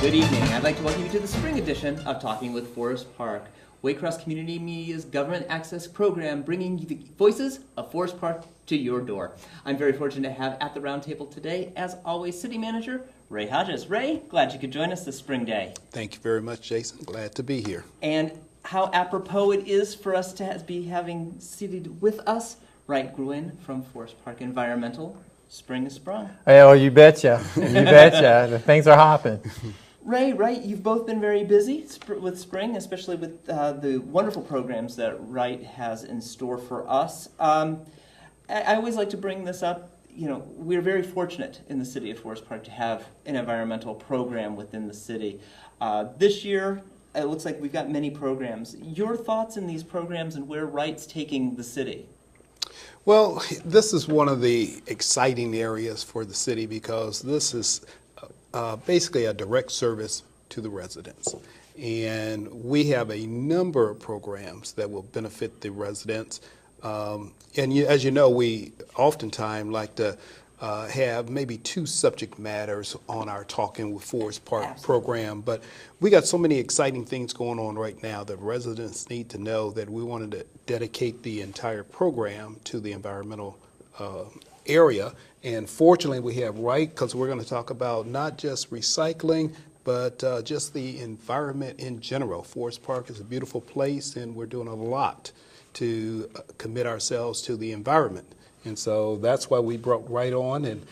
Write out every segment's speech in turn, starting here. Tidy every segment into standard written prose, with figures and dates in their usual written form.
Good evening. I'd like to welcome you to the spring edition of Talking with Forest Park, Waycross Community Media's government access program, bringing you the voices of Forest Park to your door. I'm very fortunate to have at the round table today, as always, City Manager Ray Hodges. Ray, glad you could join us this spring day. Thank you very much, Jason. Glad to be here. And how apropos it is for us to be having seated with us Wright Gwyn from Forest Park Environmental. Spring is sprung. Oh, you betcha. You betcha. The things are hopping. Ray, Wright, you've both been very busy with spring, especially with the wonderful programs that Wright has in store for us. I always like to bring this up. You know, we're very fortunate in the city of Forest Park to have an environmental program within the city. This year, it looks like we've got many programs. Your thoughts in these programs and where Wright's taking the city? Well, this is one of the exciting areas for the city because this is basically a direct service to the residents. And we have a number of programs that will benefit the residents. As you know, we oftentimes like to have maybe two subject matters on our Talking with Forest Park program, but we got so many exciting things going on right now that residents need to know that we wanted to dedicate the entire program to the environmental area. And fortunately, we have Wright, because we're going to talk about not just recycling, but just the environment in general. Forest Park is a beautiful place, and we're doing a lot to commit ourselves to the environment. And so that's why we brought Wright on, and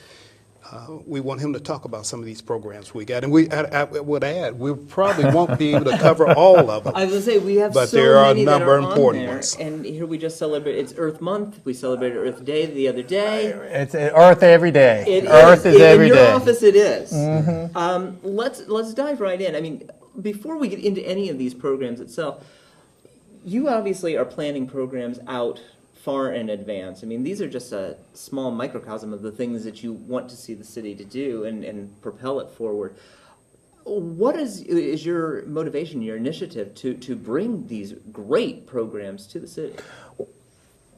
we want him to talk about some of these programs we got. And I would add, we probably won't be able to cover all of them. I was going to say, we have but so there are many a number that are of important on there. ones. And here we just celebrate, it's Earth Month. We celebrated Earth Day the other day. It's Earth every day. Earth is every day. In day. your office it is. Mm-hmm. Let's dive right in. I mean, before we get into any of these programs itself, you obviously are planning programs out far in advance. I mean, these are just a small microcosm of the things that you want to see the city to do and propel it forward. What is your motivation, your initiative to bring these great programs to the city?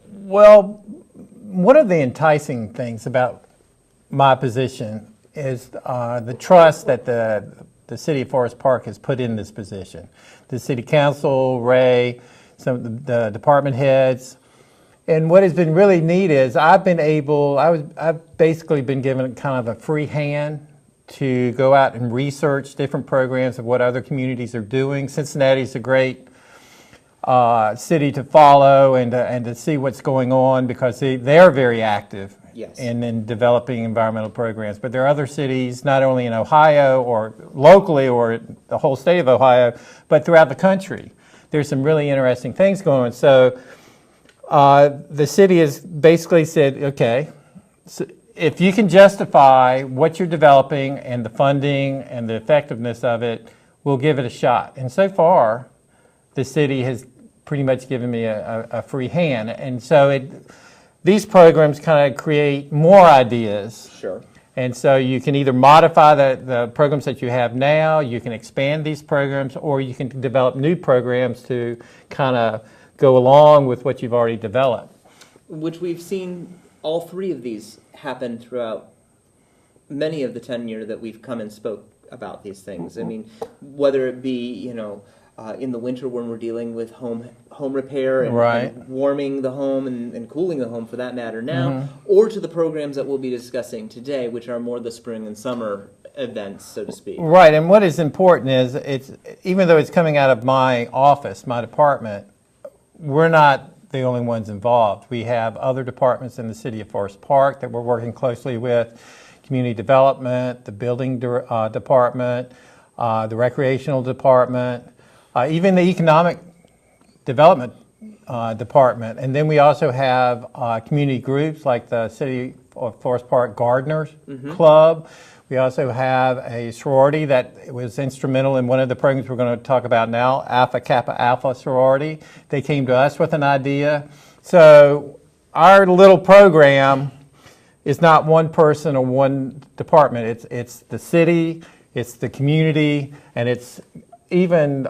Well, one of the enticing things about my position is the trust that the city of Forest Park has put in this position. The city council, Ray, some of the department heads. And what has been really neat is I've basically been given kind of a free hand to go out and research different programs of what other communities are doing. Cincinnati's a great city to follow and to see what's going on because they're very active in developing environmental programs. But there are other cities, not only in Ohio or locally or the whole state of Ohio, but throughout the country. There's some really interesting things going on. So the city has basically said, okay, so if you can justify what you're developing and the funding and the effectiveness of it, we'll give it a shot. And so far, the city has pretty much given me a free hand. And so these programs kind of create more ideas. Sure. And so you can either modify the programs that you have now, you can expand these programs, or you can develop new programs to kind of go along with what you've already developed. Which we've seen all three of these happen throughout many of the tenure that we've come and spoke about these things. I mean, whether it be, in the winter when we're dealing with home repair and warming the home and cooling the home for that matter now, or to the programs that we'll be discussing today, which are more the spring and summer events, so to speak. Right, and what is important is even though it's coming out of my office, my department, we're not the only ones involved. We have other departments in the city of Forest Park that we're working closely with, community development, the building department, the recreational department, even the economic development department. And then we also have community groups like the City of Forest Park Gardeners Club. We also have a sorority that was instrumental in one of the programs we're going to talk about now, Alpha Kappa Alpha sorority. They came to us with an idea. So our little program is not one person or one department. It's the city, it's the community, and it's even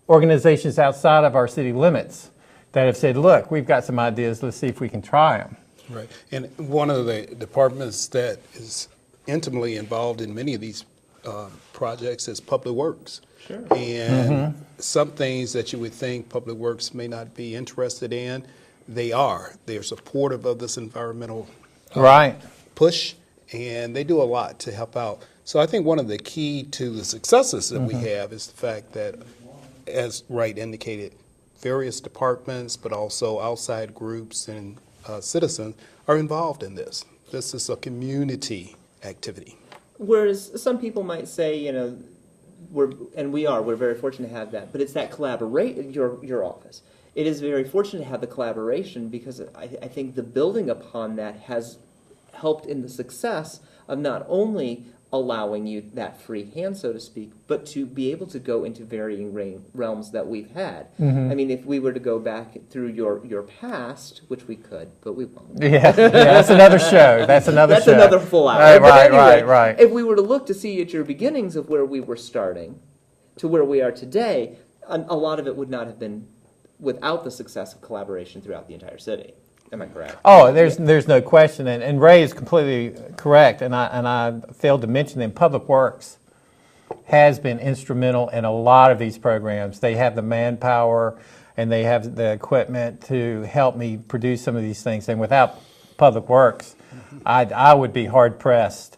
organizations outside of our city limits that have said, look, we've got some ideas, let's see if we can try them. Right. And one of the departments that is intimately involved in many of these projects is Public Works. Sure. And some things that you would think Public Works may not be interested in, they are. They're supportive of this environmental Right. push, and they do a lot to help out. So I think one of the key to the successes that we have is the fact that, as Wright indicated, various departments, but also outside groups and citizens are involved in this. This is a community activity. Whereas some people might say, you know, we're very fortunate to have that, but it's that collaborate, your office. It is very fortunate to have the collaboration because I think the building upon that has helped in the success of not only allowing you that free hand, so to speak, but to be able to go into varying realms that we've had. I mean, if we were to go back through your past, which we could, but we won't. Yeah, that's another show. That's another That's show. another full hour. Right, But anyway, right. If we were to look to see at your beginnings of where we were starting to where we are today, a lot of it would not have been without the success of collaboration throughout the entire city. Am I correct? Oh, there's no question, and Ray is completely correct. And I failed to mention that Public Works has been instrumental in a lot of these programs. They have the manpower and they have the equipment to help me produce some of these things. And without Public Works, I would be hard pressed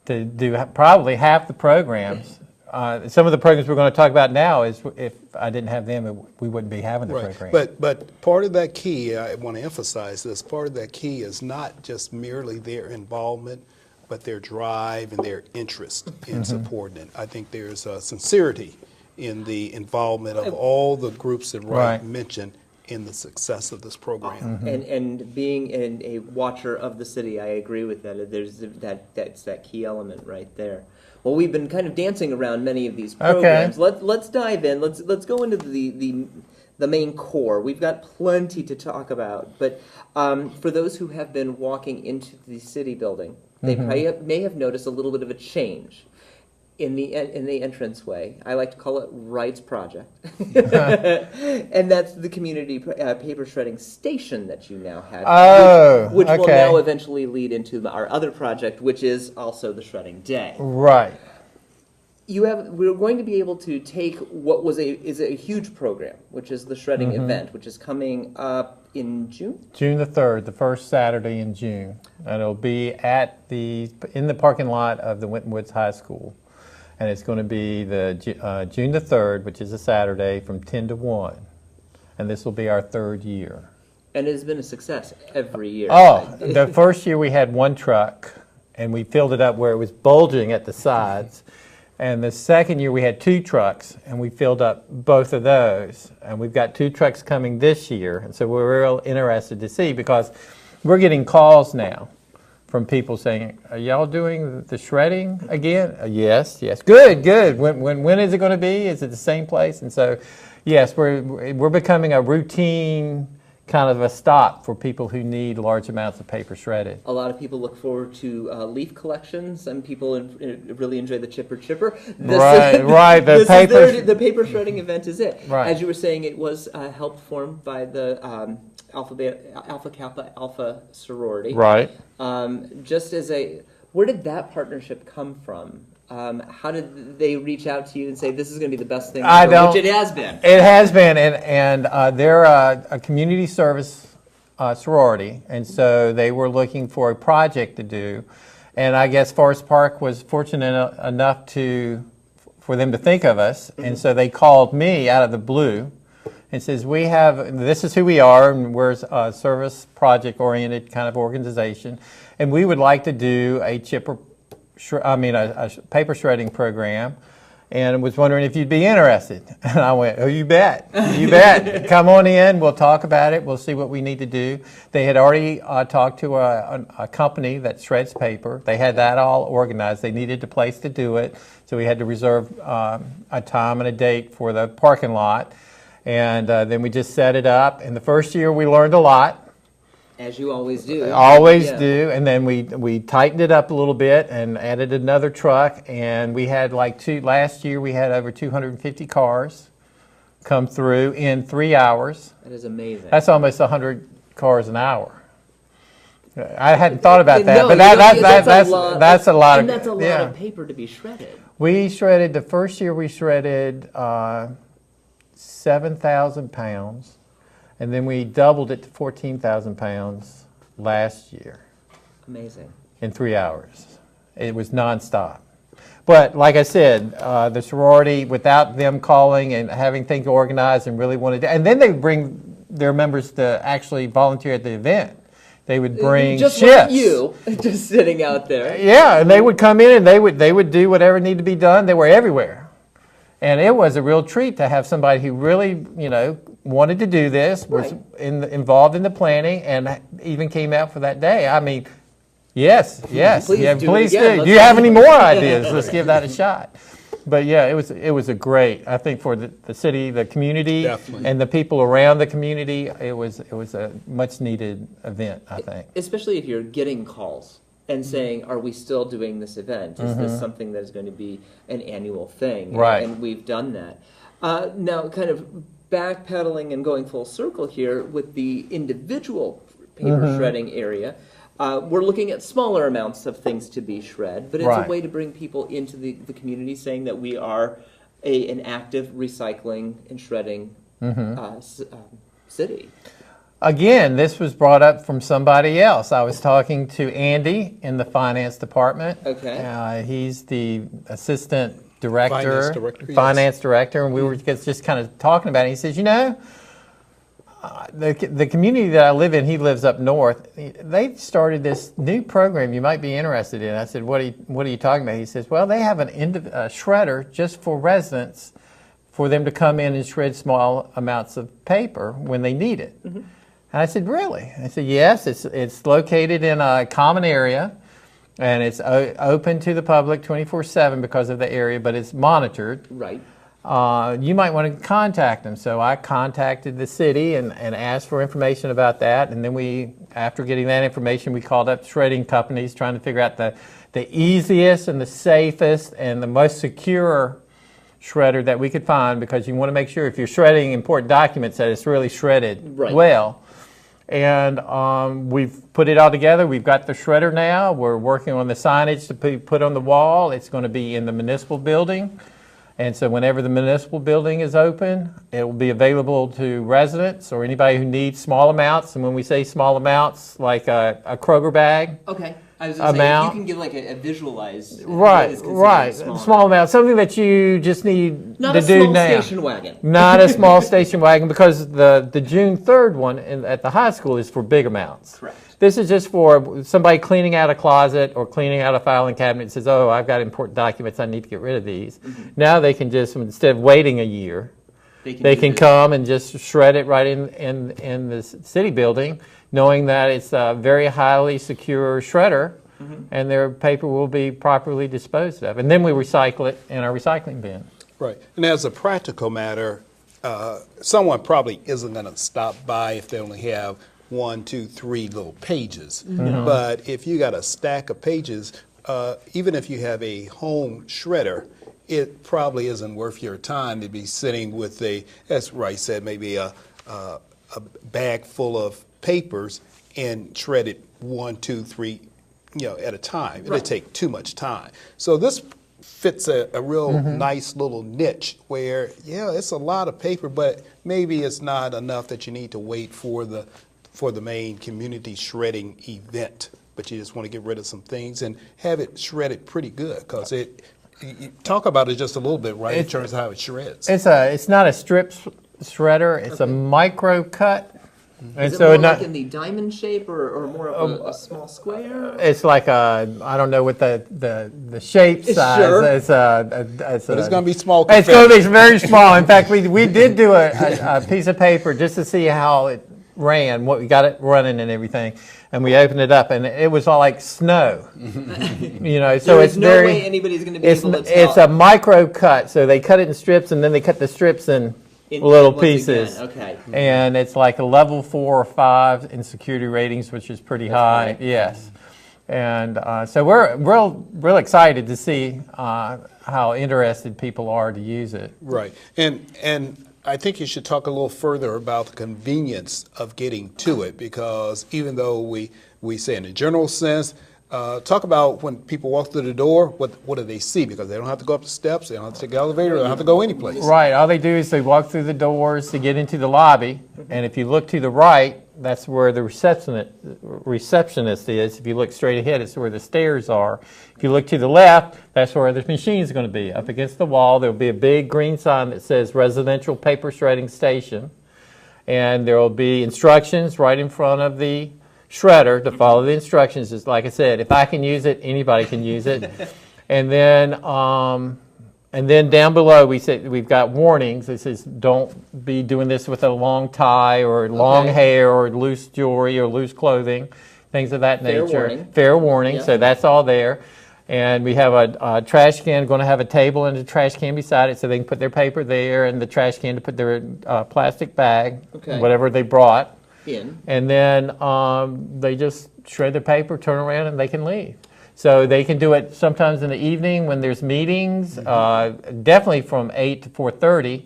to do probably half the programs. Some of the programs we're going to talk about now is if I didn't have them, we wouldn't be having the program. But part of that key, I want to emphasize this, part of that key is not just merely their involvement, but their drive and their interest in supporting it. I think there's a sincerity in the involvement of all the groups that Wright mentioned in the success of this program. And being a watcher of the city, I agree with that. That's that key element right there. Well, we've been kind of dancing around many of these programs. Okay. Let's dive in. Let's go into the main core. We've got plenty to talk about, but for those who have been walking into the city building, they may have noticed a little bit of a change in the entranceway. I like to call it Wright's project, and that's the community paper shredding station that you now have, which will now eventually lead into our other project, which is also the shredding day. Right. We're going to be able to take what is a huge program, which is the shredding event, which is coming up in June? June the 3rd, the first Saturday in June. And it'll be in the parking lot of the Winton Woods High School. And it's going to be the June the 3rd, which is a Saturday, from 10 to 1. And this will be our 3rd year. And it has been a success every year. Oh, the first year we had one truck, and we filled it up where it was bulging at the sides. And the second year we had 2 trucks, and we filled up both of those. And we've got 2 trucks coming this year. And so we're real interested to see, because we're getting calls now from people saying, "Are y'all doing the shredding again?" Yes. Good. When is it going to be? Is it the same place? And so, yes, we're becoming a routine kind of a stop for people who need large amounts of paper shredded. A lot of people look forward to leaf collections. Some people really enjoy the chipper. Right. The paper shredding event is it. Right. As you were saying, it was helped formed by the Alpha Kappa Alpha sorority. Right. Where did that partnership come from? How did they reach out to you and say this is going to be the best thing ever, which it has been? It has been, and they're a community service sorority, and so they were looking for a project to do, and I guess Forest Park was fortunate enough for them to think of us, and so they called me out of the blue and says, this is who we are, and we're a service project-oriented kind of organization, and we would like to do a paper shredding program, and was wondering if you'd be interested. And I went, "Oh, you bet. Come on in. We'll talk about it. We'll see what we need to do." They had already talked to a company that shreds paper. They had that all organized. They needed a place to do it, so we had to reserve a time and a date for the parking lot. And then we just set it up. And the first year we learned a lot. As you always do. Always do. And then we tightened it up a little bit and added another truck. And we had last year we had over 250 cars come through in 3 hours. That is amazing. That's almost 100 cars an hour. I hadn't thought about that, No, but that's a lot and of, that's a lot yeah. of paper to be shredded. We shredded, the first year we shredded 7,000 pounds, and then we doubled it to 14,000 pounds last year Amazing. in 3 hours. It was nonstop. But like I said, the sorority, without them calling and having things organized and really wanted to, and then they bring their members to actually volunteer at the event. They would bring just shifts. like you, just sitting out there. Yeah, and they would come in and they would do whatever needed to be done. They were everywhere. And it was a real treat to have somebody who really, wanted to do this, was involved in the planning, and even came out for that day. I mean, yes. Please yeah, do it please again. do. Do you have any more ideas? Let's give that a shot. But yeah, it was a great, I think, for the city, the community, Definitely. and the people around the community. It was a much needed event, I think. Especially if you're getting calls and saying, are we still doing this event? Is this something that is going to be an annual thing? Right. And we've done that. Now, kind of backpedaling and going full circle here with the individual paper shredding area, we're looking at smaller amounts of things to be shred, but it's Right. a way to bring people into the community saying that we are an active recycling and shredding city. Again, this was brought up from somebody else. I was talking to Andy in the finance department. Okay. He's the assistant director, Finance director, yes. finance director, and we were just kind of talking about it. He says, the community that I live in, he lives up north, they started this new program you might be interested in. I said, what are you talking about? He says, well, they have a shredder just for residents for them to come in and shred small amounts of paper when they need it. And I said, really? I said, yes, it's located in a common area, and it's open to the public 24/7 because of the area, but it's monitored. Right. You might want to contact them. So I contacted the city and asked for information about that. And then after getting that information, we called up shredding companies trying to figure out the easiest and the safest and the most secure shredder that we could find, because you want to make sure if you're shredding important documents that it's really shredded well. And we've put it all together. We've got the shredder now. We're working on the signage to be put on the wall. It's going to be in the municipal building. And so whenever the municipal building is open, it will be available to residents or anybody who needs small amounts. And when we say small amounts, like a Kroger bag. Okay. I was going to say, if you can give like a visualized. Right. Small amount. Something that you just need Not to a do small now. station wagon. Not a small station wagon, because the June 3rd one at the high school is for big amounts. Correct. This is just for somebody cleaning out a closet or cleaning out a filing cabinet and says, oh, I've got important documents, I need to get rid of these. Now they can just, instead of waiting a year, they can come and just shred it right in the city building, knowing that it's a very highly secure shredder, and their paper will be properly disposed of. And then we recycle it in our recycling bin. Right. And as a practical matter, someone probably isn't going to stop by if they only have 1, 2, 3 little pages. But if you got a stack of pages, even if you have a home shredder, it probably isn't worth your time to be sitting with as Wright said, maybe a bag full of papers and shred it 1, 2, 3, at a time. It'll take too much time. So this fits a real nice little niche where, it's a lot of paper, but maybe it's not enough that you need to wait for the main community shredding event, but you just want to get rid of some things and have it shredded pretty good, because you talk about it just a little bit, right, in terms of how it shreds. It's not a strip shredder, it's a micro cut. And Is it so more like in the diamond shape or more of a small square? it's like I don't know what the shape size. Sure. But it's going to be small. It's going to be very small. In fact, we did do a piece of paper just to see how it ran, what we got it running and everything, and we opened it up, and it was all like snow. So it's no way anybody's going to be able to tell. It's a micro cut, so they cut it in strips, and then they cut the strips in little pieces. Okay. And it's like a level 4 or 5 in security ratings, which is pretty high. high. Yes. And so we're real excited to see how interested people are to use it. Right. And I think you should talk a little further about the convenience of getting to it, because even though we say in a general sense, talk about when people walk through the door, what do they see? Because they don't have to go up the steps, they don't have to take the elevator, they don't have to go anyplace. Right, all they do is they walk through the doors to get into the lobby, and if you look to the right, that's where the receptionist is. If you look straight ahead, it's where the stairs are. If you look to the left, that's where the machine is going to be. Up against the wall, there will be a big green sign that says Residential Paper Shredding Station, and there will be instructions right in front of the shredder to follow the instructions. Just like I said, if I can use it, anybody can use it. And then down below, we've got warnings. It says, don't be doing this with a long tie or long hair or loose jewelry or loose clothing, things of that nature. Warning. Fair warning. Yep. So that's all there. And we have a trash can, going to have a table and a trash can beside it so they can put their paper there, and the trash can to put their plastic bag, whatever they brought. And then they just shred their paper, turn around, and they can leave. So they can do it sometimes in the evening when there's meetings, definitely from 8 to 4:30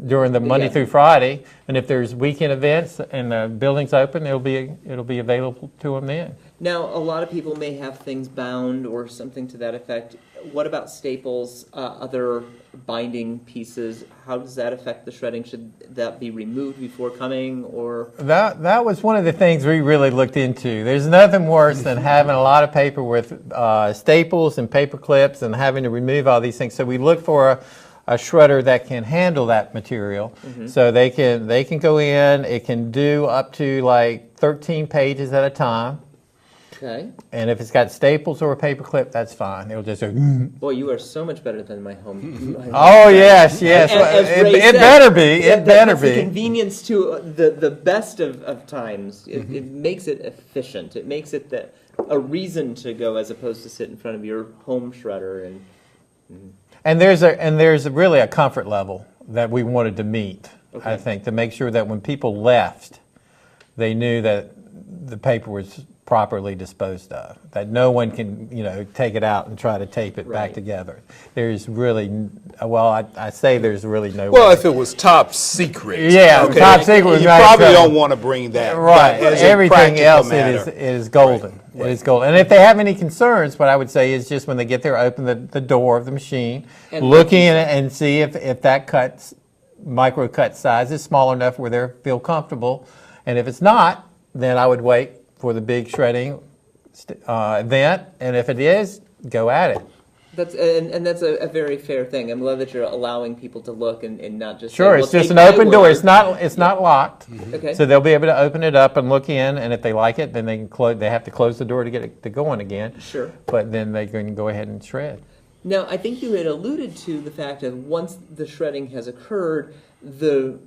during the Monday through Friday. And if there's weekend events and the building's open, it'll be available to them then. Now, a lot of people may have things bound or something to that effect. What about staples, other binding pieces? How does that affect the shredding? Should that be removed before coming, or? That was one of the things we really looked into. There's nothing worse than having a lot of paper with staples and paper clips and having to remove all these things. So we looked for a shredder that can handle that material. So they can go in. It can do up to like 13 pages at a time. Okay. And if it's got staples or a paper clip, that's fine. It'll just go. Boy, you are so much better than my home. Oh yes. It better be. It better be. be. The convenience to the best of times. It makes it efficient. It makes it a reason to go as opposed to sit in front of your home shredder And there's really a comfort level that we wanted to meet. I think, to make sure that when people left, they knew that the paper was properly disposed of, that no one can, take it out and try to tape it back together. There's really, I say there's really no way. If it was top secret. Yeah, top secret. You probably don't want to bring that. Right. As a Everything else matter. it is golden. Right. It is golden. And if they have any concerns, what I would say is just when they get there, open the door of the machine, and look in and see if that micro cut size is small enough where they feel comfortable. And if it's not, then I would wait for the big shredding event, and if it is, go at it. That's a very fair thing. I'm glad that you're allowing people to look and not just sure. Say, It's just an open door. It's not locked. Okay. So they'll be able to open it up and look in, and if they like it, then they can close. They have to close the door to get it to going again. Sure. But then they can go ahead and shred. Now, I think you had alluded to the fact that once the shredding has occurred, the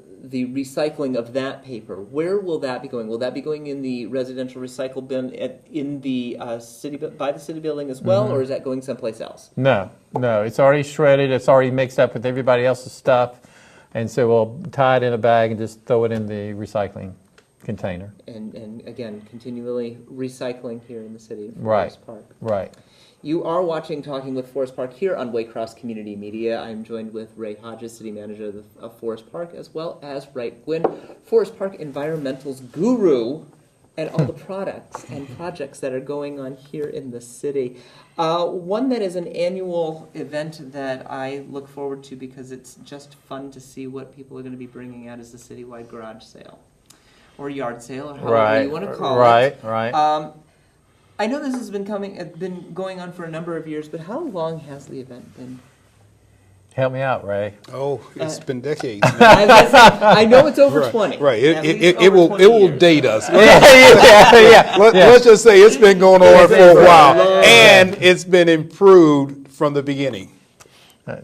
recycling of that paper, where will that be going? Will that be going in the residential recycle bin in the city by the city building as well, or is that going someplace else? No, it's already shredded. It's already mixed up with everybody else's stuff, and so we'll tie it in a bag and just throw it in the recycling container. And again, continually recycling here in the city of Right. Forest Park. Right. You are watching Talking with Forest Park here on Waycross Community Media. I'm joined with Ray Hodges, City Manager of Forest Park, as well as Wright Gwyn, Forest Park Environmental's guru, and all the products and projects that are going on here in the city. One that is an annual event that I look forward to because it's just fun to see what people are going to be bringing out is the citywide garage sale, or yard sale, or however you want to call it. Right. I know this has been going on for a number of years, but how long has the event been? Help me out, Ray. Oh, it's been decades. I know it's over 20. Right. It over will 20 years. date us. Yeah. Let's just say it's been going on for a while, and it's been improved from the beginning.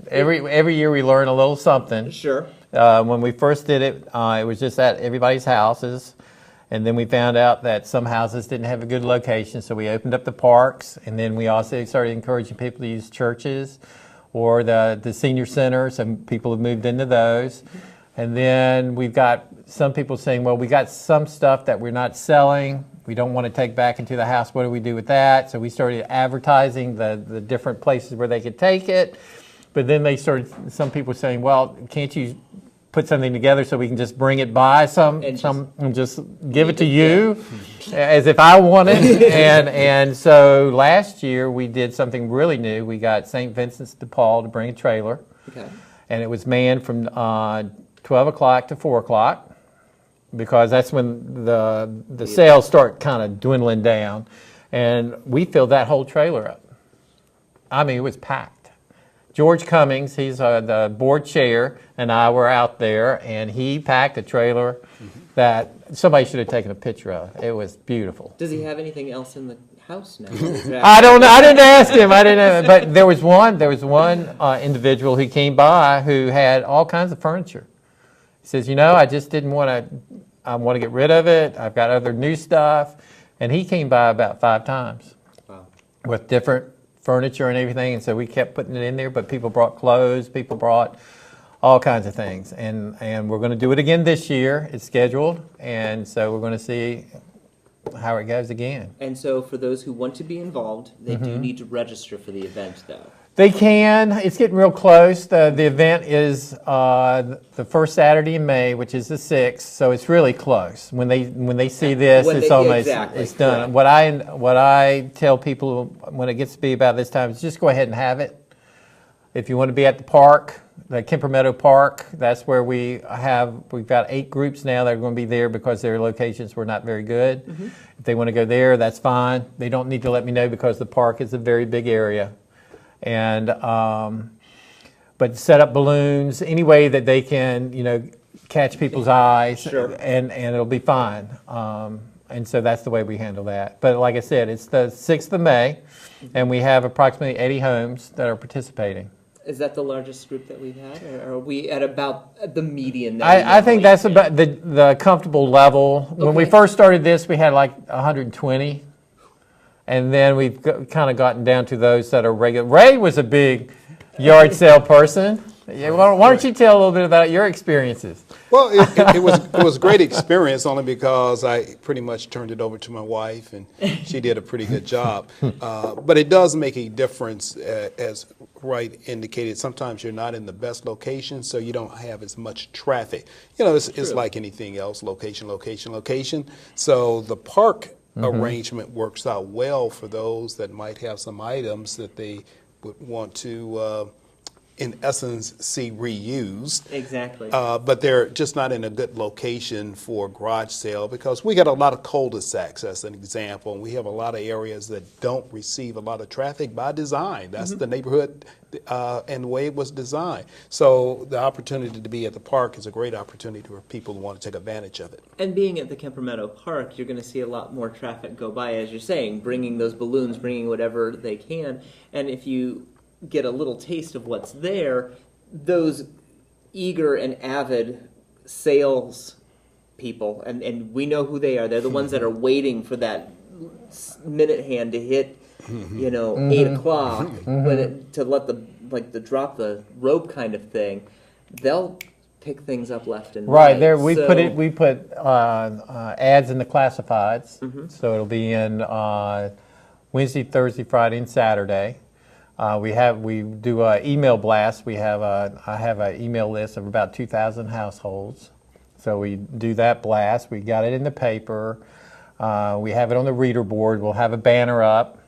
Every year we learn a little something. Sure. When we first did it, it was just at everybody's houses. And then we found out that some houses didn't have a good location, so we opened up the parks. And then we also started encouraging people to use churches or the senior centers, and people have moved into those. And then we've got some people saying, well, we got some stuff that we're not selling. We don't want to take back into the house. What do we do with that? So we started advertising the different places where they could take it. But then some people saying, well, can't you put something together so we can just bring it by and just give it to you as if I want it. and so last year we did something really new. We got St. Vincent's de Paul to bring a trailer. Okay. And it was manned from 12 o'clock to 4 o'clock because that's when the sales start kind of dwindling down. And we filled that whole trailer up. I mean, it was packed. George Cummings, he's the board chair, and I were out there, and he packed a trailer that somebody should have taken a picture of. It was beautiful. Does he have anything else in the house now? I don't know. I didn't ask him. I didn't know. But there was one individual who came by who had all kinds of furniture. He says, I just didn't want to. I want to get rid of it. I've got other new stuff, and he came by about 5 times with different furniture and everything, and so we kept putting it in there, but people brought clothes, people brought all kinds of things, and we're going to do it again this year. It's scheduled, and so we're going to see how it goes again. And so for those who want to be involved, they do need to register for the event, though. They can. It's getting real close. The event is the first Saturday in May, which is the 6th, so it's really close. When they see this, it's almost it's done. Correct. What I tell people when it gets to be about this time is just go ahead and have it. If you want to be at the park, the Kemper Meadow Park, that's where we've got 8 groups now that are going to be there because their locations were not very good. If they want to go there, that's fine. They don't need to let me know because the park is a very big area. And but set up balloons any way that they can, catch people's eyes, Sure. and it'll be fine. And so that's the way we handle that. But like I said, it's the 6th of May, and we have approximately 80 homes that are participating. Is that the largest group that we've had, or are we at about the median? I think that's about the comfortable level. When we first started this, we had like 120. And then we've kind of gotten down to those that are regular. Ray was a big yard sale person. Yeah, why don't you tell a little bit about your experiences? Well, it was a great experience only because I pretty much turned it over to my wife, and she did a pretty good job. But it does make a difference, as Wright indicated. Sometimes you're not in the best location, so you don't have as much traffic. It's like anything else, location. So the park arrangement works out well for those that might have some items that they would want to, in essence, see reused. Exactly. But they're just not in a good location for a garage sale because we got a lot of cul-de-sacs, as an example, and we have a lot of areas that don't receive a lot of traffic by design. That's the neighborhood and the way it was designed. So the opportunity to be at the park is a great opportunity for people who want to take advantage of it. And being at the Kemper Meadow Park, you're going to see a lot more traffic go by, as you're saying, bringing those balloons, bringing whatever they can. And if you get a little taste of what's there, those eager and avid sales people, and we know who they are. They're the ones that are waiting for that minute hand to hit, 8 o'clock to let the drop the rope kind of thing. They'll pick things up left and right. Right there, we put ads in the classifieds, so it'll be in Wednesday, Thursday, Friday, and Saturday. We do an email blast. I have an email list of about 2,000 households. So we do that blast. We got it in the paper. We have it on the reader board. We'll have a banner up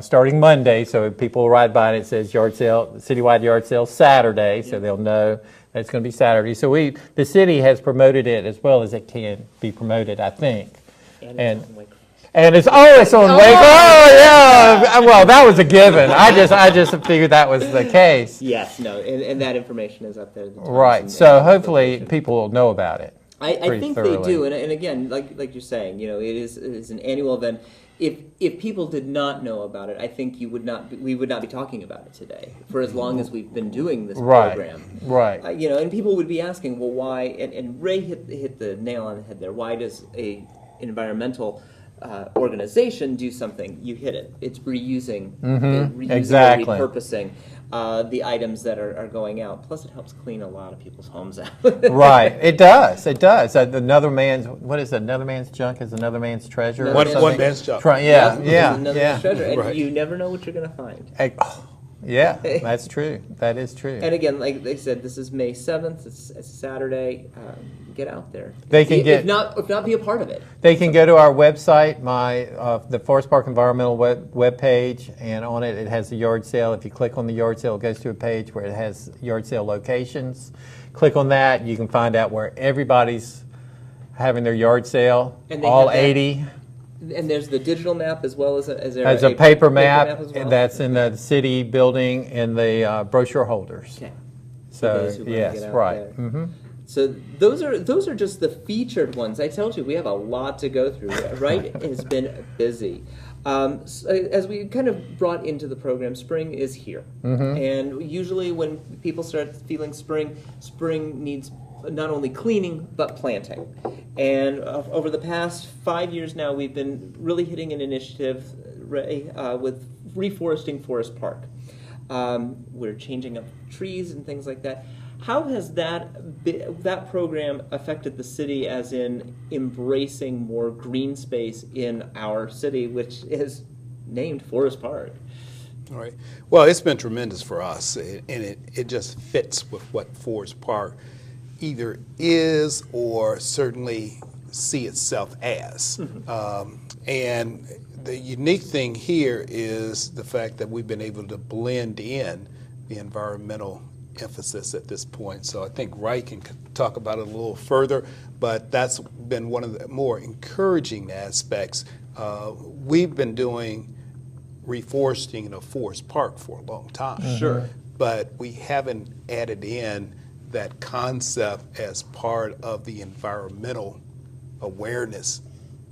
starting Monday, so people will ride by and it says yard sale, citywide yard sale Saturday, so they'll know that it's going to be Saturday. So the city has promoted it as well as it can be promoted, I think. And it's on Wake. Oh yeah. Well, that was a given. I just figured that was the case. Yes. No. And that information is up there. Right. So hopefully people will know about it. I think thoroughly. They do. And again, like you're saying, it is an annual event. If people did not know about it, I think we would not be talking about it today for as long as we've been doing this program. Right. And people would be asking, well, why? And Ray hit the nail on the head there. Why does an environmental organization do something? You hit it. It's reusing, exactly, or repurposing the items that are going out. Plus, it helps clean a lot of people's homes out. Right. It does. Another man's junk is another man's treasure. One man's junk. Yeah. Treasure, and you never know what you're going to find. Yeah, that's true. That is true. And again, like they said, this is May 7th. It's Saturday. Get out there. They can if not, be a part of it. They can go to our website, the Forest Park Environmental web page, and on it has a yard sale. If you click on the yard sale, it goes to a page where it has yard sale locations. Click on that, you can find out where everybody's having their yard sale, And they all have that- 80. And there's the digital map as well as There's a paper map as well? that's in the city building in the brochure holders. Okay. So, those who wanna yes, get out right. there. Hmm. So those are just the featured ones. I told you we have a lot to go through. Wright has been busy. So as we kind of brought into the program, spring is here, and usually when people start feeling spring needs not only cleaning but planting. And over the past 5 years now, we've been really hitting an initiative, Ray, with reforesting Forest Park. We're changing up trees and things like that. How has that program affected the city, as in embracing more green space in our city, which is named Forest Park? All right. Well, it's been tremendous for us, and it just fits with what Forest Park either is or certainly see itself as. And the unique thing here is the fact that we've been able to blend in the environmental emphasis at this point. So I think Wright can talk about it a little further, but that's been one of the more encouraging aspects. We've been doing reforesting in a forest park for a long time. Sure. But we haven't added in that concept as part of the environmental awareness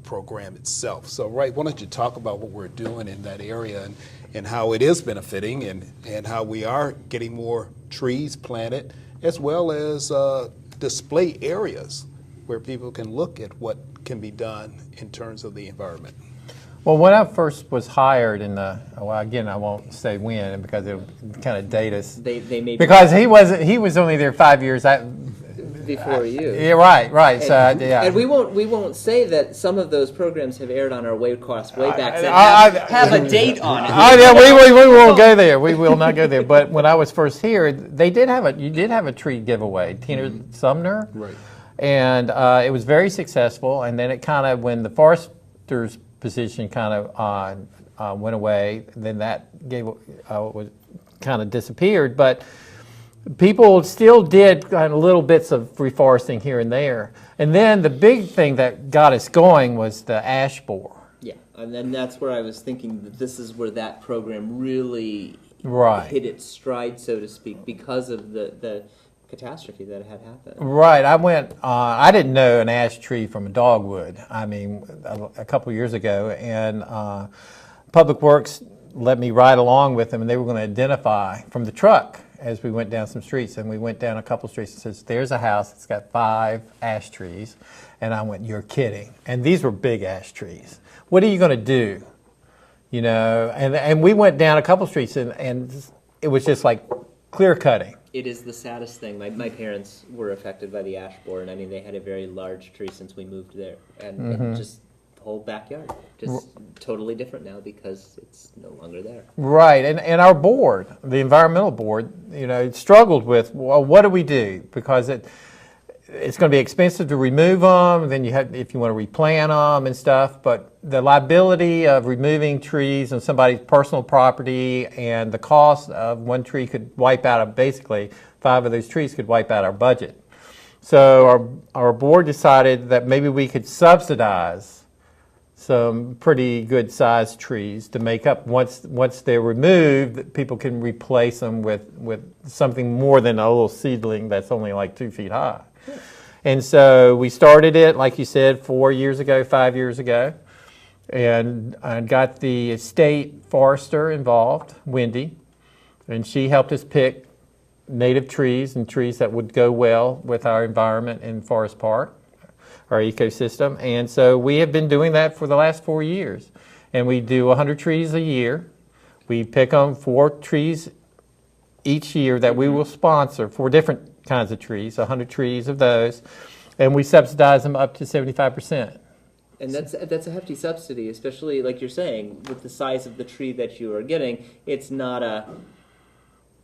program itself. So, Wright, why don't you talk about what we're doing in that area and how it is benefiting and how we are getting more trees planted, as well as display areas where people can look at what can be done in terms of the environment. Well, when I first was hired again, I won't say when because it'll kind of date us. They may Because he was only there 5 years. before you. Yeah, right. And, So yeah. and we won't say that some of those programs have aired on our webcast way back then. I- Have a date on it. Yeah, we won't go there. We will not go there. But when I was first here, you did have a tree giveaway, Tina Sumner, Right. and it was very successful. And then it kind of, when the forester's position kind of went away, then that was kind of disappeared. But people still did kind of little bits of reforesting here and there. And then the big thing that got us going was the ash borer. Yeah, and then that's where I was thinking that this is where that program really Right. hit its stride, so to speak, because of the catastrophe that had happened. Right. I didn't know an ash tree from a dogwood. I mean, a couple of years ago, and Public Works let me ride along with them, and they were going to identify from the truck as we went down some streets. And we went down a couple streets and says, there's a house that's got 5 ash trees. And I went, you're kidding. And these were big ash trees. What are you going to do? You know, and we went down a couple streets, and it was just like clear cutting. It is the saddest thing. My parents were affected by the ash borer, and I mean, they had a very large tree since we moved there. And just the whole backyard, just totally different now because it's no longer there. Right, and our board, the environmental board, you know, struggled with, well, what do we do? Because it's going to be expensive to remove them. Then you have, if you want to replant them and stuff. But the liability of removing trees on somebody's personal property and the cost of one tree could wipe out, basically 5 of those trees could wipe out our budget. So our board decided that maybe we could subsidize some pretty good sized trees to make up, once they're removed, people can replace them with something more than a little seedling that's only like 2 feet high. And so we started it, like you said, 5 years ago, and I got the state forester involved, Wendy, and she helped us pick native trees and trees that would go well with our environment in Forest Park, our ecosystem. And so we have been doing that for the last 4 years. And we do 100 trees a year. We pick on 4 trees each year that we will sponsor, 4 different kinds of trees, 100 trees of those, and we subsidize them up to 75%. And that's a hefty subsidy, especially like you're saying, with the size of the tree that you are getting. It's not a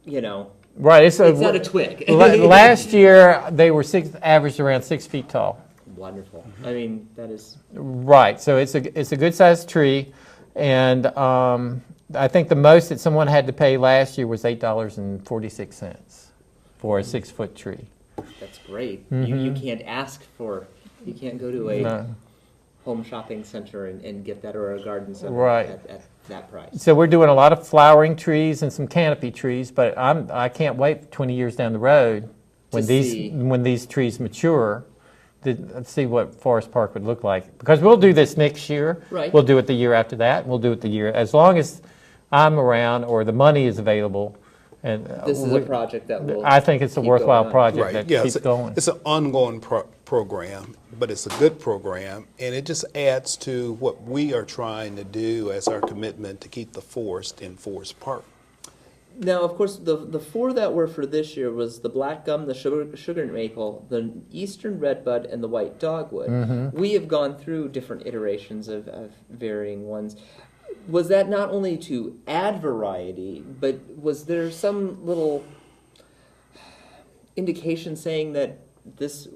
Right. it's not a twig. Last year, they were averaged around 6 feet tall. Wonderful. I mean, that is... Right. So it's a good-sized tree. And I think the most that someone had to pay last year was $8.46 for a 6-foot tree. That's great. You can't ask for... You can't go to a home shopping center and get that, or a garden center at that price. So we're doing a lot of flowering trees and some canopy trees, but I can't wait 20 years down the road when these trees mature to see what Forest Park would look like. Because we'll do this next year. Right. We'll do it the year after that. And we'll do it the year as long as I'm around or the money is available. And this is a project that will. I think it's a worthwhile project that Yeah, keeps going. It's an ongoing program, but it's a good program, and it just adds to what we are trying to do as our commitment to keep the forest in Forest Park. Now, of course, the 4 that were for this year was the black gum, the sugar maple, the eastern redbud, and the white dogwood. We have gone through different iterations of varying ones. Was that not only to add variety, but was there some little indication saying that this,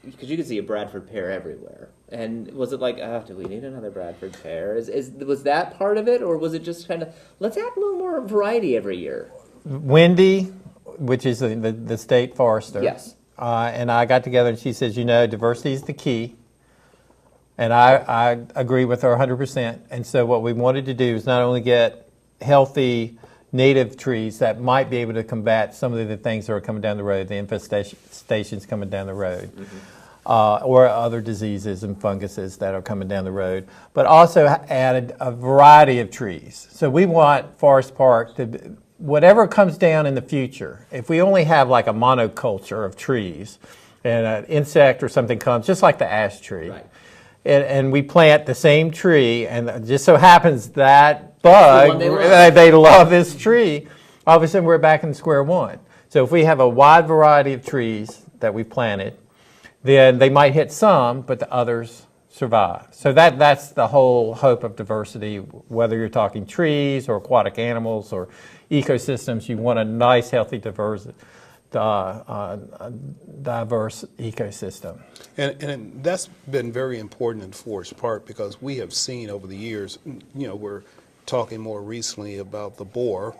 because you could see a Bradford pear everywhere, and was it like, do we need another Bradford pear? Was that part of it, or was it just kind of, let's add a little more variety every year? Wendy, which is the state forester, yes, and I got together and she says, diversity is the key. And I agree with her 100%. And so what we wanted to do is not only get healthy native trees that might be able to combat some of the things that are coming down the road, the infestations coming down the road, or other diseases and funguses that are coming down the road, but also added a variety of trees. So we want Forest Park to, whatever comes down in the future, if we only have like a monoculture of trees and an insect or something comes, just like the ash tree, right. And we plant the same tree, and it just so happens that bug, they love this tree, all of a sudden we're back in square one. So if we have a wide variety of trees that we planted, then they might hit some, but the others survive. So that's the whole hope of diversity, whether you're talking trees or aquatic animals or ecosystems. You want a nice, healthy, diverse ecosystem. And that's been very important in Forest Park because we have seen over the years, we're talking more recently about the boar,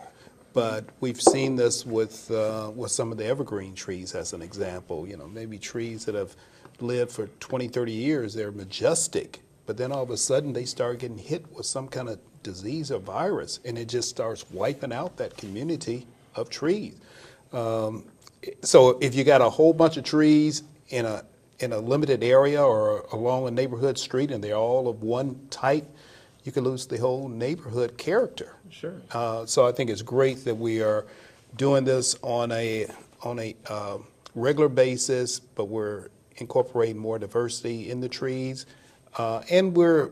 but we've seen this with some of the evergreen trees as an example. Maybe trees that have lived for 20, 30 years, they're majestic, but then all of a sudden they start getting hit with some kind of disease or virus, and it just starts wiping out that community of trees. So if you got a whole bunch of trees in a limited area or along a neighborhood street and they're all of one type, you can lose the whole neighborhood character. Sure. So I think it's great that we are doing this on a regular basis, but we're incorporating more diversity in the trees, and we're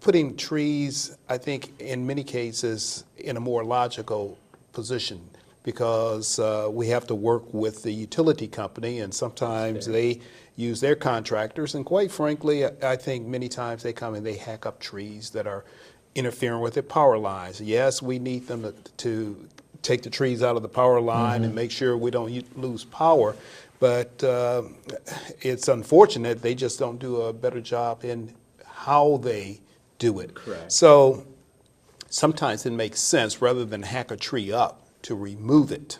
putting trees, I think, in many cases, in a more logical position, because we have to work with the utility company, and sometimes they use their contractors, and quite frankly, I think many times they come and they hack up trees that are interfering with their power lines. Yes, we need them to take the trees out of the power line and make sure we don't lose power, but it's unfortunate they just don't do a better job in how they do it. Correct. So sometimes it makes sense, rather than hack a tree up, to remove it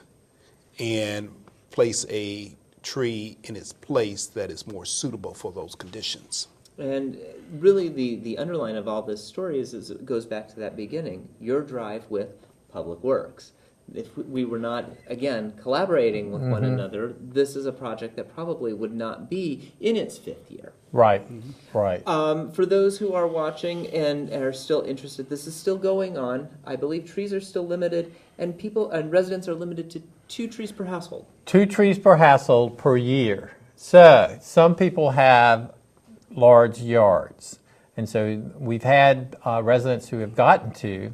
and place a tree in its place that is more suitable for those conditions. And really the underline of all this story is it goes back to that beginning, your drive with Public Works. If we were not, again, collaborating with one another, this is a project that probably would not be in its 5th year. Right, right. For those who are watching and are still interested, this is still going on. I believe trees are still limited, and people and residents are limited to 2 trees per household. 2 trees per household per year. So some people have large yards. And so we've had residents who have gotten 2,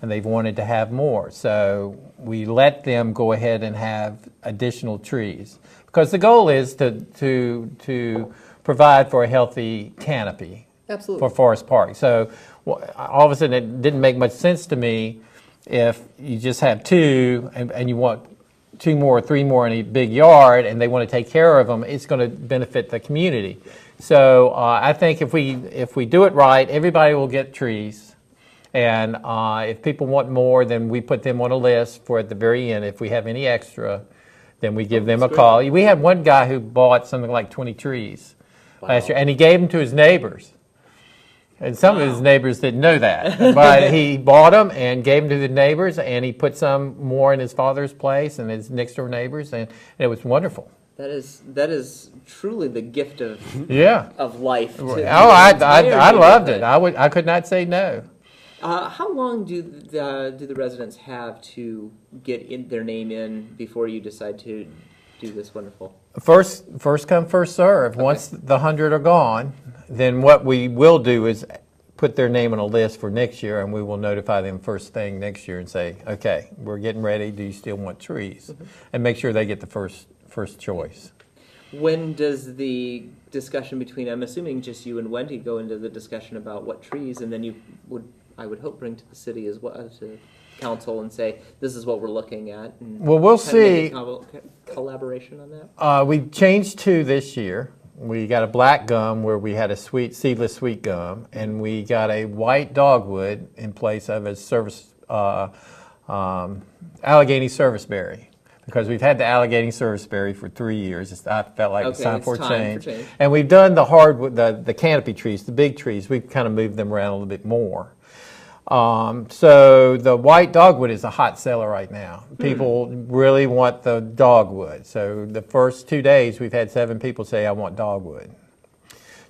and they've wanted to have more. So we let them go ahead and have additional trees, because the goal is to provide for a healthy canopy. Absolutely. For Forest Park. So all of a sudden it didn't make much sense to me if you just have 2 and you want 2 more, 3 more in a big yard, and they want to take care of them, it's going to benefit the community. So I think if we do it right, everybody will get trees. And if people want more, then we put them on a list for at the very end. If we have any extra, then we give them a call. We had one guy who bought something like 20 trees last year, and he gave them to his neighbors. And some of his neighbors didn't know that, but he bought them and gave them to the neighbors, and he put some more in his father's place and his next door neighbors, and it was wonderful. That is truly the gift of life. I loved it. I could not say no. How long do the residents have to get their name in before you decide to do this wonderful? First come, first serve. Okay. Once the 100 are gone, then what we will do is put their name on a list for next year, and we will notify them first thing next year and say, okay, we're getting ready. Do you still want trees? Mm-hmm. And make sure they get the first choice. When does the discussion between, I'm assuming just you and Wendy, go into the discussion about what trees, and then you would, I would hope, bring to the city as well, to council, and say, this is what we're looking at? And well, we'll see. Collaboration on that? We changed 2 this year. We got a black gum where we had a seedless sweet gum, and we got a white dogwood in place of a Allegheny serviceberry. Because we've had the Allegheny serviceberry for 3 years. I felt like it's time for a change. And we've done the hardwood, the canopy trees, the big trees. We've kind of moved them around a little bit more. So the white dogwood is a hot seller right now. People really want the dogwood. So the first 2 days we've had 7 people say, I want dogwood.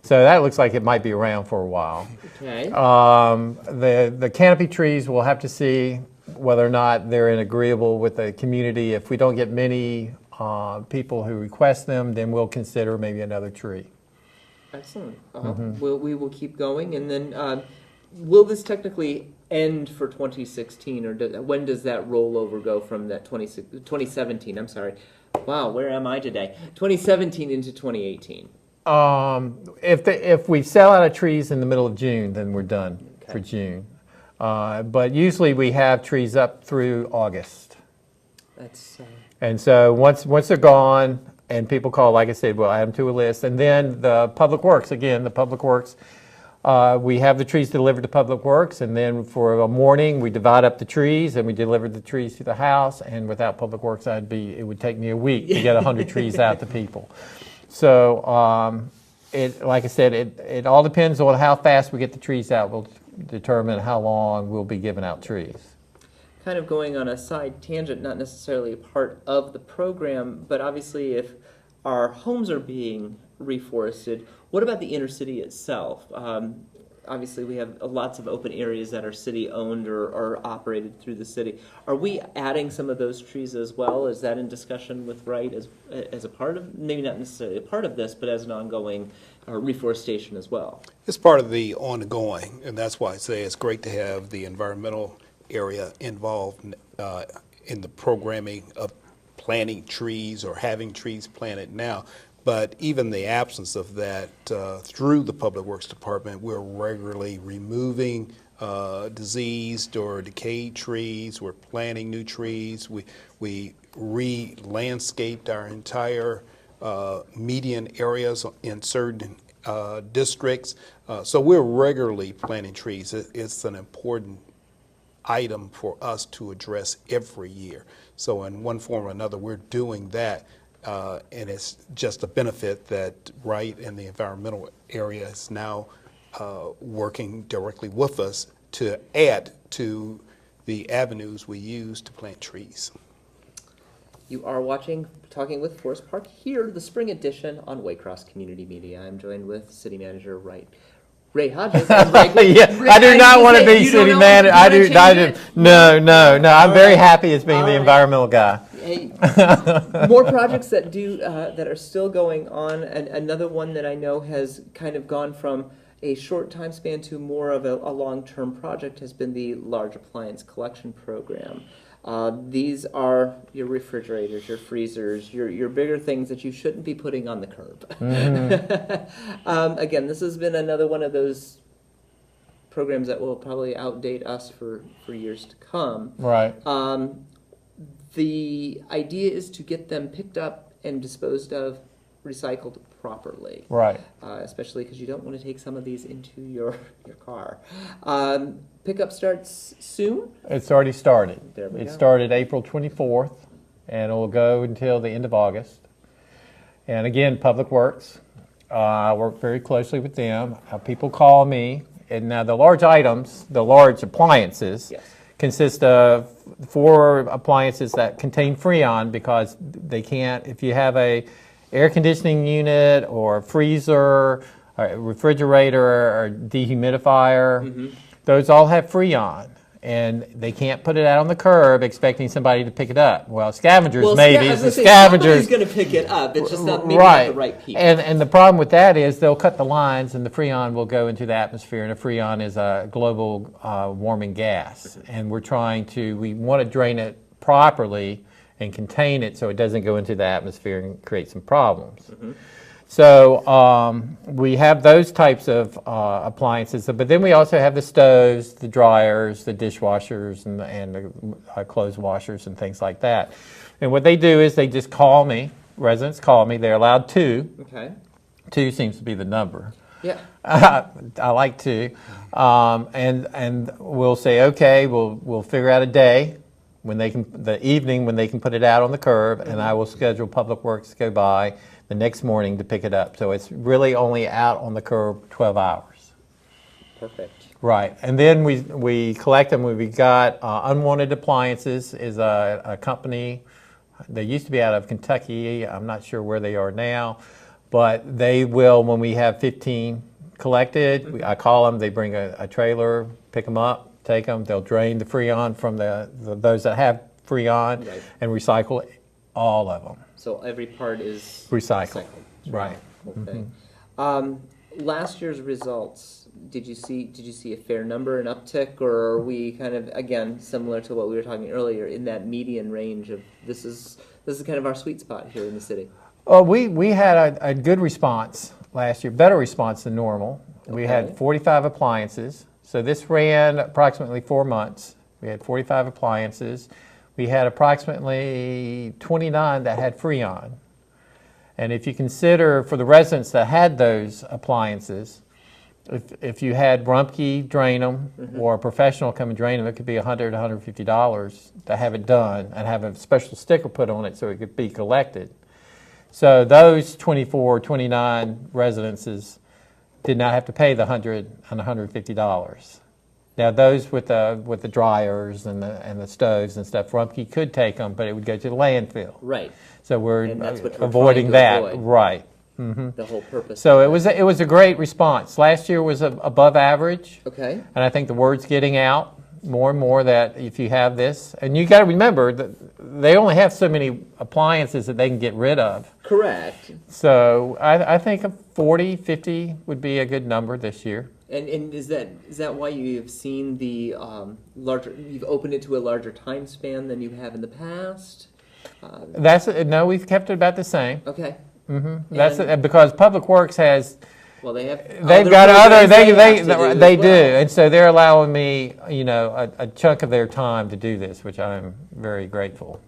So that looks like it might be around for a while. Okay. The canopy trees, we'll have to see whether or not they're agreeable with the community. If we don't get many people who request them, then we'll consider maybe another tree. Excellent. We will keep going, and then will this technically end for 2016, or when does that rollover go from that 2017? I'm sorry. Wow, where am I today? 2017 into 2018. If we sell out of trees in the middle of June, then we're done for June. But usually we have trees up through August. And so once they're gone and people call, like I said, we'll add them to a list. And then the Public Works, we have the trees delivered to Public Works, and then for a morning we divide up the trees and we deliver the trees to the house. And without Public Works, it would take me a week to get 100 trees out to people. So like I said, it all depends on how fast we get the trees out. We'll determine how long we'll be giving out trees. Kind of going on a side tangent, not necessarily a part of the program, but obviously if our homes are being reforested, what about the inner city itself? Obviously we have lots of open areas that are city-owned or operated through the city. Are we adding some of those trees as well? Is that in discussion with Wright as a part of, maybe not necessarily a part of this, but as an ongoing reforestation as well? It's part of the ongoing, and that's why I say it's great to have the environmental area involved in the programming of planting trees or having trees planted now. But even the absence of that, through the Public Works Department, we're regularly removing diseased or decayed trees. We're planting new trees. We re-landscaped our entire median areas in certain districts. So we're regularly planting trees. It's an important item for us to address every year. So in one form or another, we're doing that. And it's just a benefit that Wright and the environmental area is now working directly with us to add to the avenues we use to plant trees. You are Talking with Forest Park here, the spring edition on Waycross Community Media. I'm joined with City Manager Ray Hodges. I do not want to be city manager. No. I'm very happy as being the environmental guy. Hey, more projects that are still going on. And another one that I know has kind of gone from a short time span to more of a long-term project has been the Large Appliance Collection Program. These are your refrigerators, your freezers, your bigger things that you shouldn't be putting on the curb. Mm-hmm. Again, this has been another one of those programs that will probably outdate us for years to come. Right. The idea is to get them picked up and disposed of, recycled properly. Right. Especially because you don't want to take some of these into your car. Pickup starts soon? It's already started. There we It go. started April 24th, and it will go until the end of August. And again, Public Works, I work very closely with them. People call me, and now the large items, the large appliances, Yes. consist of 4 appliances that contain Freon because they can't, if you have a air conditioning unit or a freezer, or a refrigerator or dehumidifier, those all have Freon. And they can't put it out on the curb expecting somebody to pick it up. Well, scavengers maybe. The Somebody's scavengers going to pick it up. It's just not maybe not the right people. And the problem with that is they'll cut the lines and the Freon will go into the atmosphere. And the Freon is a global warming gas. And we want to drain it properly and contain it so it doesn't go into the atmosphere and create some problems. So we have those types of appliances, but then we also have the stoves, the dryers, the dishwashers, and the clothes washers and things like that. And what they do is they just call me. Residents call me. They're allowed 2. Okay. 2 seems to be the number. Yeah. I like 2, and we'll say, okay, we'll figure out a day when the evening when they can put it out on the curb, and I will schedule Public Works to go by the next morning to pick it up. So it's really only out on the curb 12 hours. Perfect. Right, and then we collect them. We got Unwanted Appliances is a company. They used to be out of Kentucky. I'm not sure where they are now, but they will, when we have 15 collected, I call them. They bring a trailer, pick them up, take them. They'll drain the Freon from those that have Freon, Right. and recycle all of them. So every part is Recycled. Right. Okay. Last year's results, did you see a fair number, an uptick, or are we kind of, again, similar to what we were talking earlier, in that median range of this is kind of our sweet spot here in the city? Oh, we had a good response last year, better response than normal. We Okay. had 45 appliances. So this ran approximately 4 months. We had 45 appliances. We had approximately 29 that had Freon. And if you consider for the residents that had those appliances, if you had Rumpke drain them or a professional come and drain them, it could be $100, $150 to have it done and have a special sticker put on it so it could be collected. So those 24, 29 residences did not have to pay the $100 and $150. Now those with the dryers and the stoves and stuff, Rumpke could take them, but it would go to the landfill. Right. So we're And that's what we're avoiding trying that. to avoid. Right. The whole purpose. So it was a great response. Last year was above average, Okay. and I think the word's getting out more and more that if you have this, and you got to remember that they only have so many appliances that they can get rid of. Correct. So I think 40, 50 would be a good number this year. And is that why you've seen the larger? You've opened it to a larger time span than you have in the past. No, we've kept it about the same. Okay. That's And- because Public Works has. Well, they've Got other. They they do, and so they're allowing me, a chunk of their time to do this, which I'm very grateful.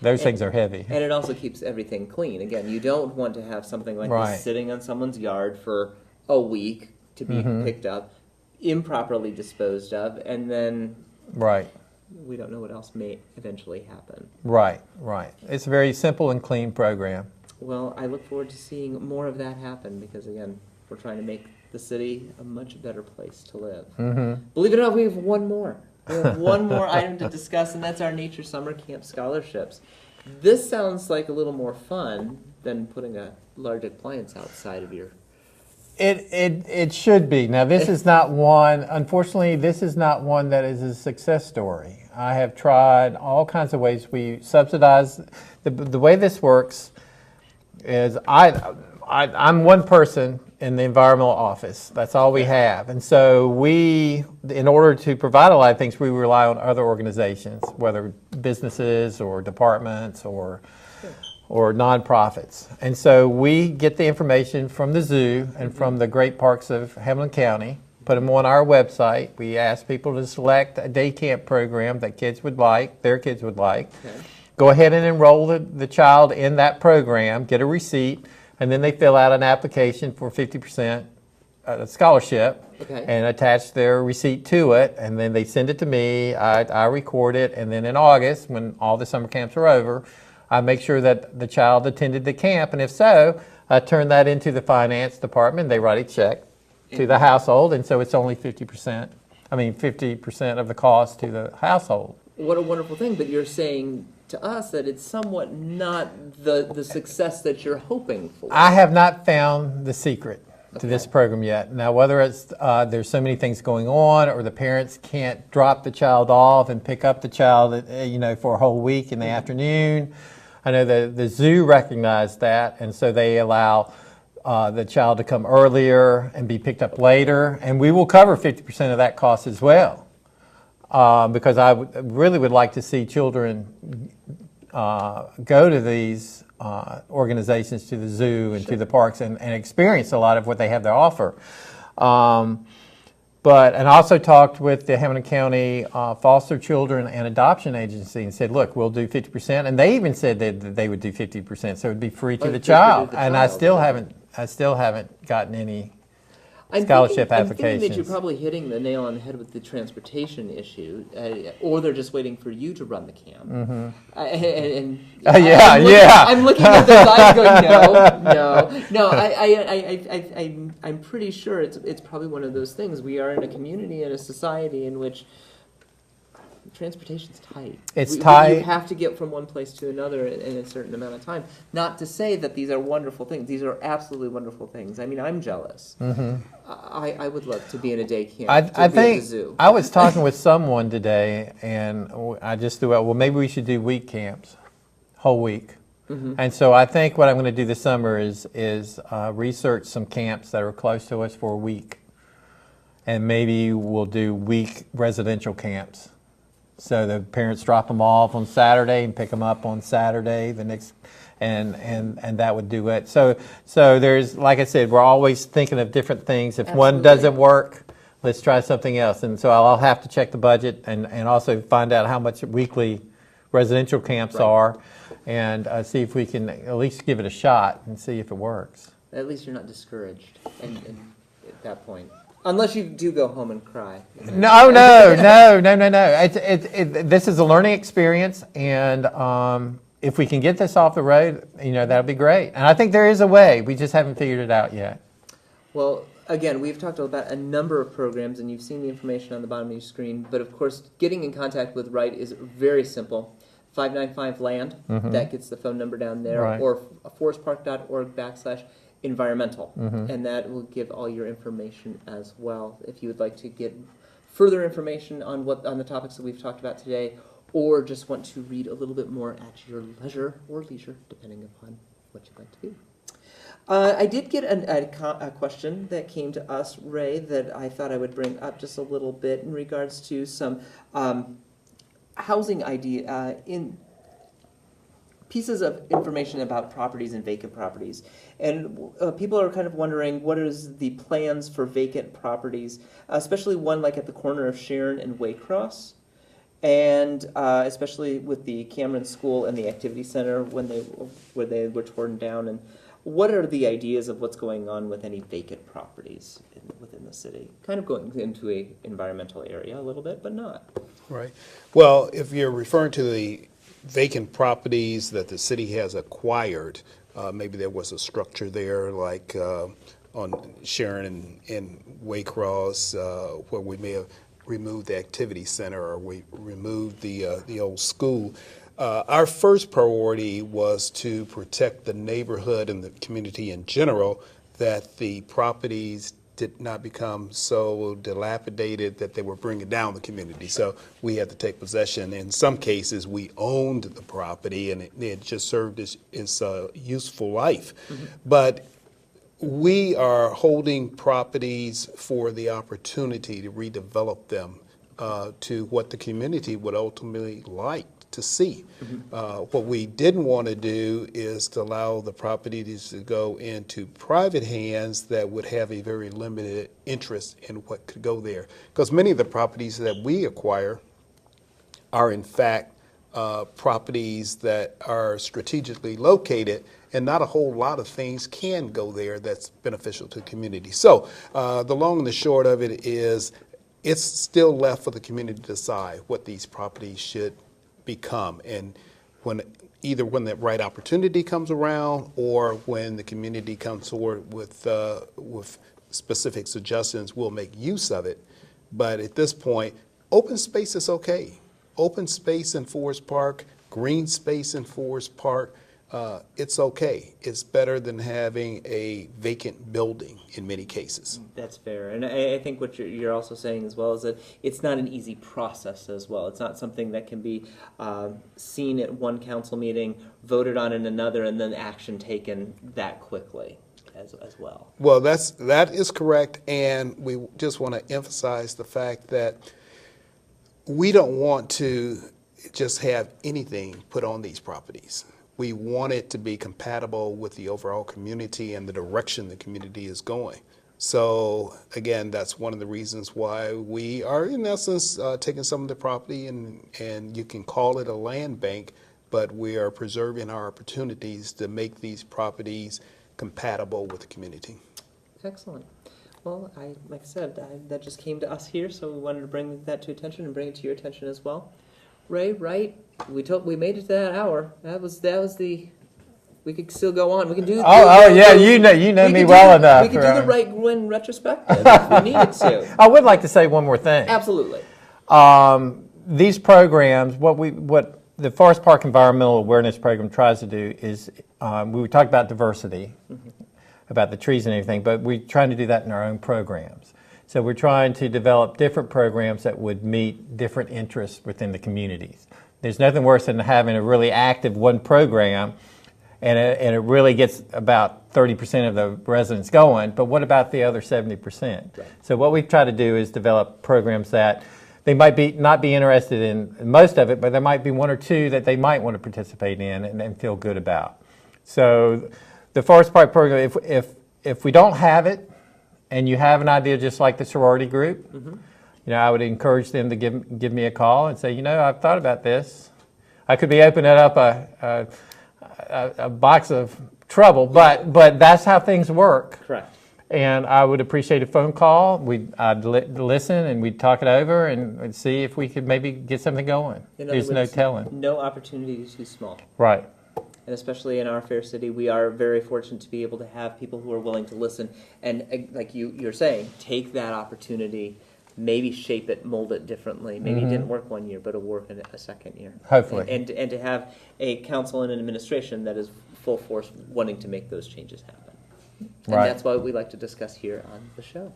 Those things are heavy. And it also keeps everything clean. Again, you don't want to have something like Right. this sitting on someone's yard for a week to be picked up, improperly disposed of, and then Right, we don't know what else may eventually happen. right. It's a very simple and clean program. Well, I look forward to seeing more of that happen because, again, we're trying to make the city a much better place to live. Believe it or not, we have one more. We have one more item to discuss, and that's our Nature Summer Camp scholarships. This sounds like a little more fun than putting a large appliance outside of your... It should be. Now, this is not one, unfortunately, this is not one that is a success story. I have tried all kinds of ways. We subsidize, the way this works is I'm one person in the environmental office. That's all we have. And so we, in order to provide a lot of things, we rely on other organizations, whether businesses or departments or nonprofits. And so we get the information from the zoo and from the great parks of Hamilton County, put them on our website. We ask people to select a day camp program that kids would like, their kids would like. Okay. go ahead and enroll the child in that program, get a receipt, and then they fill out an application for 50% scholarship. Okay. And attach their receipt to it, and then they send it to me. I record it, and then in August, when all the summer camps are over, I make sure that the child attended the camp, and if so, I turn that into the finance department. They write a check to the household, and so it's only 50%. I mean, 50% of the cost to the household. What a wonderful thing, but you're saying to us that it's somewhat not the success that you're hoping for. I have not found the secret to this program yet. Now, whether it's there's so many things going on, or the parents can't drop the child off and pick up the child, for a whole week in the afternoon. I know the zoo recognized that, and so they allow the child to come earlier and be picked up later, and we will cover 50% of that cost as well, because I really would like to see children go to these organizations, to the zoo and to the parks, and experience a lot of what they have to offer. And I also talked with the Hamilton County Foster Children and Adoption Agency and said, look, we'll do 50%, and they even said that they would do 50%, so it would be free to the child. And I still haven't gotten any scholarship I'm applications. thinking that you're probably hitting the nail on the head with the transportation issue, or they're just waiting for you to run the camp. Mm-hmm. I'm looking at the side going, no. I'm pretty sure it's probably one of those things. We are in a community and a society in which transportation's tight. It's tight. You have to get from one place to another in a certain amount of time. Not to say that these are wonderful things. These are absolutely wonderful things. I mean, I'm jealous. Mm-hmm. I would love to be in a day camp. I think at the zoo. I was talking with someone today, and I just threw out, well, maybe we should do week camps, whole week. Mm-hmm. And so I think what I'm going to do this summer is research some camps that are close to us for a week, and maybe we'll do week residential camps. So the parents drop them off on Saturday and pick them up on Saturday the next, and that would do it. So there's, like I said, we're always thinking of different things. If one doesn't work, let's try something else. And so I'll have to check the budget and also find out how much weekly residential camps are, and see if we can at least give it a shot and see if it works. At least you're not discouraged and at that point. Unless you do go home and cry. No. This is a learning experience, and if we can get this off the road, that'll be great. And I think there is a way. We just haven't figured it out yet. Well, again, we've talked about a number of programs, and you've seen the information on the bottom of your screen. But of course, getting in contact with Wright is very simple. 595-LAND, that gets the phone number down there, Right. or forestpark.org/environmental, and that will give all your information as well. If you would like to get further information on the topics that we've talked about today, or just want to read a little bit more at your leisure, depending upon what you'd like to do. I did get a question that came to us, Ray, that I thought I would bring up just a little bit in regards to some housing idea in pieces of information about properties and vacant properties. And people are kind of wondering, what is the plans for vacant properties, especially one like at the corner of Sharon and Waycross, and especially with the Cameron School and the Activity Center where they were torn down. And what are the ideas of what's going on with any vacant properties within the city? Kind of going into a environmental area a little bit, but not. Right. Well, if you're referring to the vacant properties that the city has acquired, maybe there was a structure there like on Sharon and Waycross where we may have removed the activity center, or we removed the old school. Our first priority was to protect the neighborhood and the community in general, that the properties did not become so dilapidated that they were bringing down the community. So we had to take possession. In some cases, we owned the property and it just served its useful life. Mm-hmm. But we are holding properties for the opportunity to redevelop them to what the community would ultimately like to see. Mm-hmm. What we didn't want to do is to allow the properties to go into private hands that would have a very limited interest in what could go there. Because many of the properties that we acquire are in fact properties that are strategically located, and not a whole lot of things can go there that's beneficial to the community. So the long and the short of it is it's still left for the community to decide what these properties should become. And either when the right opportunity comes around or when the community comes forward with specific suggestions, we'll make use of it. But at this point, open space is okay. Open space in Forest Park, green space in Forest Park, it's okay. It's better than having a vacant building in many cases. That's fair. And I think what you're also saying as well is that it's not an easy process as well. It's not something that can be seen at one council meeting, voted on in another, and then action taken that quickly as well. Well, that is correct, and we just want to emphasize the fact that we don't want to just have anything put on these properties. We want it to be compatible with the overall community and the direction the community is going. So again, that's one of the reasons why we are in essence taking some of the property and you can call it a land bank, but we are preserving our opportunities to make these properties compatible with the community. Excellent. Well, like I said, that just came to us here, so we wanted to bring that to attention and bring it to your attention as well. Ray, Wright, we made it to that hour. That was the. We could still go on. We can do. You know me well enough. We could do the Wright Gwyn retrospective if we needed to. I would like to say one more thing. Absolutely. These programs, what the Forest Park Environmental Awareness Program tries to do is, we talked about diversity, about the trees and everything, but we're trying to do that in our own programs. So we're trying to develop different programs that would meet different interests within the communities. There's nothing worse than having a really active one program and it really gets about 30% of the residents going, but what about the other 70%? Right. So what we've tried to do is develop programs that they might not be interested in most of it, but there might be one or two that they might want to participate in and feel good about. So the Forest Park program, if we don't have it, and you have an idea just like the sorority group, I would encourage them to give me a call and say, I've thought about this. I could be opening up a box of trouble, but that's how things work. Correct. And I would appreciate a phone call. I'd listen and we'd talk it over and see if we could maybe get something going. There's no telling. No opportunity is too small. Right. And especially in our fair city, we are very fortunate to be able to have people who are willing to listen and, like you're saying, take that opportunity, maybe shape it, mold it differently. Maybe it didn't work one year, but it'll work in a second year. Hopefully. And to have a council and an administration that is full force wanting to make those changes happen. And that's what we like to discuss here on the show.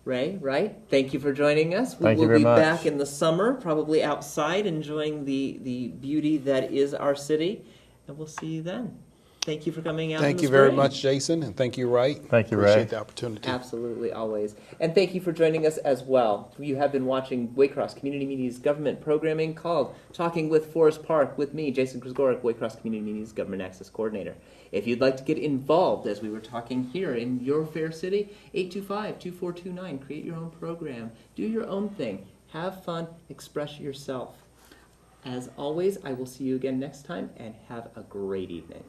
Ray, Wright, thank you for joining us. Thank you very much. We'll be back in the summer, probably outside, enjoying the beauty that is our city. And we'll see you then. Thank you for coming out. Thank you very much, Jason, and thank you, Wright. Thank you, Ray. Appreciate the opportunity. Absolutely, always. And thank you for joining us as well. You have been watching Waycross Community Media's government programming called Talking with Forest Park with me, Jason Grzegorek, Waycross Community Media's Government Access Coordinator. If you'd like to get involved, as we were talking here in your fair city, 825-2429. Create your own program. Do your own thing. Have fun. Express yourself. As always, I will see you again next time, and have a great evening.